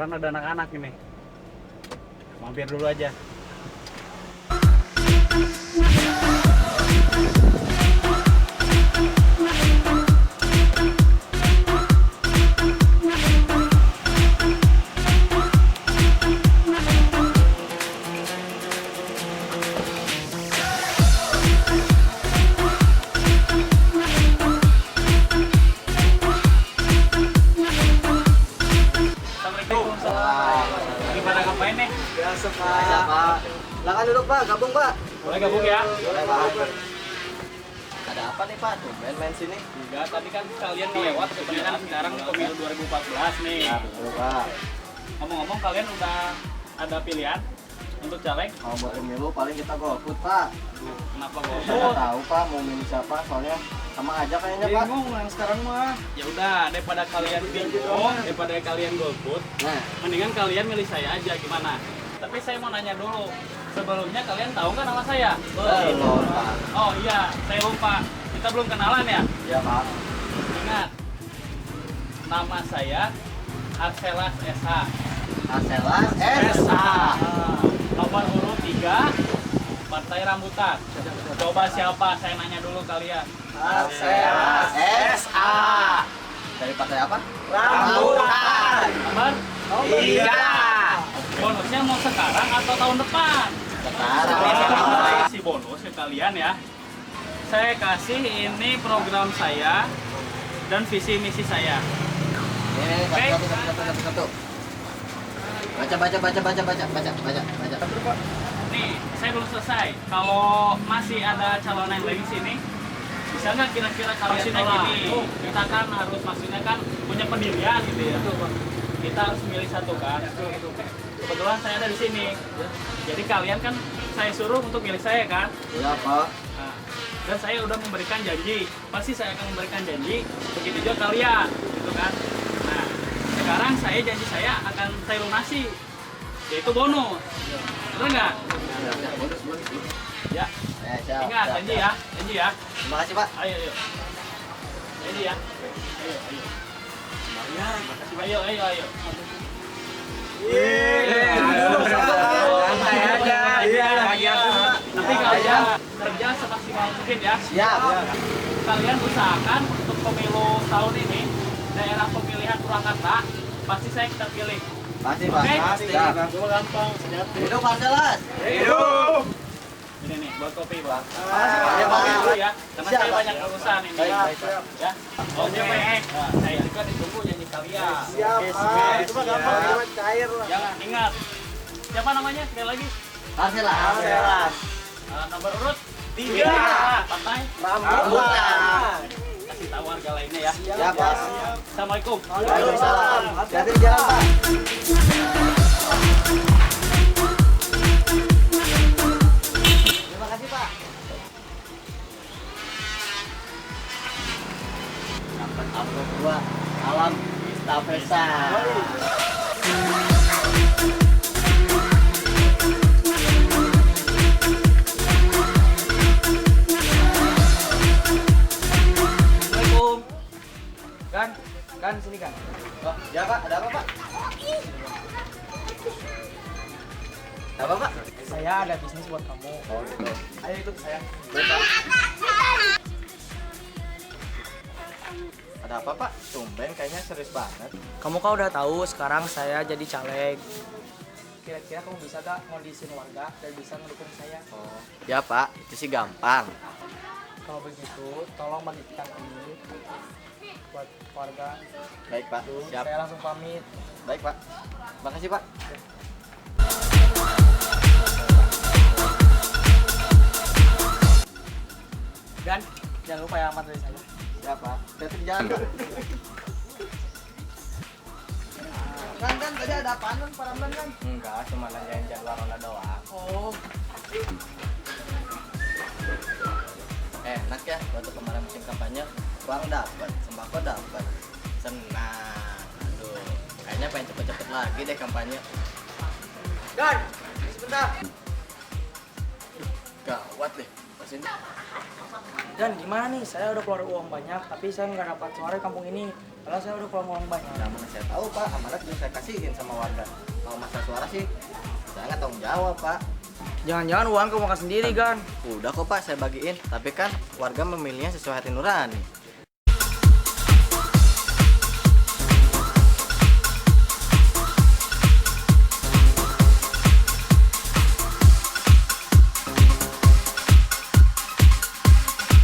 Kebetulan ada anak-anak ini. Mampir dulu aja. Ngapain nih? Biasa Pak. Silakan duduk Pak, gabung Pak. Boleh gabung ya? Boleh Pak. Ada apa nih Pak? Tuh main sini. Enggak, tadi kan kalian lewat kebetulan sekarang pemilu 2014 nih. Ya betul Pak. Ngomong-ngomong kalian udah ada pilihan untuk caleg? Kalau buat pemilu paling kita golput Pak. Kenapa Saya golput? nggak tahu Pak mau milih siapa, soalnya sama aja kayaknya Pak. Bingung yang sekarang mah. Ya udah, daripada kalian bingung, daripada kalian golput, Nah, mendingan kalian milih saya aja gimana? Tapi saya mau nanya dulu. Sebelumnya kalian tahu kan nama saya? belum Pak. Oh iya, saya lupa. Kita belum kenalan ya? Iya Pak. Ingat. Nama saya Arselas SH. Aselas SH. Nomor urut 3, Partai Rambutan. Coba siapa? Saya nanya dulu kalian. Aselas SH. Dari partai apa? Rambutan. Nomor 3. bonusnya mau sekarang atau tahun depan? Sekarang. Saya kasih bonus ke kalian ya. Saya kasih ini program saya dan visi misi saya. Ini satu. Baca. Nih, saya belum selesai. Kalau masih ada calon yang lain di sini, bisa nggak kira-kira kalian gini? Kita kan harus maksudnya kan punya pendirian gitu ya. Kita harus milih satu kan. Kebetulan saya ada di sini. Jadi kalian kan saya suruh untuk milih saya kan. Iya Pak. Nah, dan saya udah memberikan janji. Pasti saya akan memberikan janji. Begitu juga kalian, gitu kan. Nah, sekarang saya janji saya akan saya lunasi. Yaitu bonus. Betul nggak? Bonus. Ya. Siap. Ingat, janji ya. Janji ya. Terima kasih Pak. Ayo. Janji ya. Ayo. Santai aja. Iya. Tapi kalian kerja semaksimal mungkin ya. Siap. Kalian usahakan untuk pemilu tahun ini daerah pemilihan Purwakarta pasti saya kita pilih. Pasti Pak. Oke? Siap. Gampang. Hidup Aselas. Hidup. Ini nih buat kopi bang. Makasih, Pak. Ya pakai dulu ya. Karena Siap, saya Pak. banyak urusan ini. Baik. Ya. Oke. Nah, saya juga ditunggu janji kalian. Siap, Pak. Itu mah gampang, itu mah cair lah. Jangan ingat. Siapa namanya? Sekali lagi. Aselas. Nomor urut 3. Partai. Rambutan. Kasih tahu warga lainnya ya. Siap Pak. Assalamualaikum. Waalaikumsalam. Hati-hati di jalan Pak. Terima kasih Pak. Dapat amplop 2. Salam Istafesa. Assalamualaikum. Kan sini kan. Oh, ya Pak, ada apa Pak? Ada apa Pak? Saya ada bisnis buat kamu. Oh gitu. Ayo ikut saya. Ada apa Pak? Tumben kayaknya serius banget. Kamu kan udah tahu sekarang saya jadi caleg. Kira-kira kamu bisa gak ngondisin warga dan bisa mendukung saya? Oh, ya Pak, itu sih gampang. Kalau begitu, tolong bagikan ini buat warga. Baik Pak, siap. Saya langsung pamit. Baik Pak. Makasih Pak. Dan jangan lupa ya alamat dari saya. Siap Pak. Hati-hati di jalan Pak. Kan tadi ada apaan kan Pak Ramdan kan? Enggak, cuma nanyain jadwal ronda doang. Oh. Enak ya, waktu kemarin musim kampanye uang dapat, sembako dapat, senang. Aduh, kayaknya pengen cepet-cepet lagi deh kampanye. Dan, sebentar. Gawat deh, kesini. Dan gimana nih, saya udah keluar uang banyak, tapi saya nggak dapat suara di kampung ini. Padahal saya udah keluar uang banyak. Nah, mana saya tahu Pak, amanat juga saya kasihin sama warga. Kalau masalah suara sih, saya nggak tanggung jawab Pak. Jangan-jangan uang kamu makan sendiri kan? Udah kok Pak, saya bagiin. Tapi kan warga memilihnya sesuai hati nurani.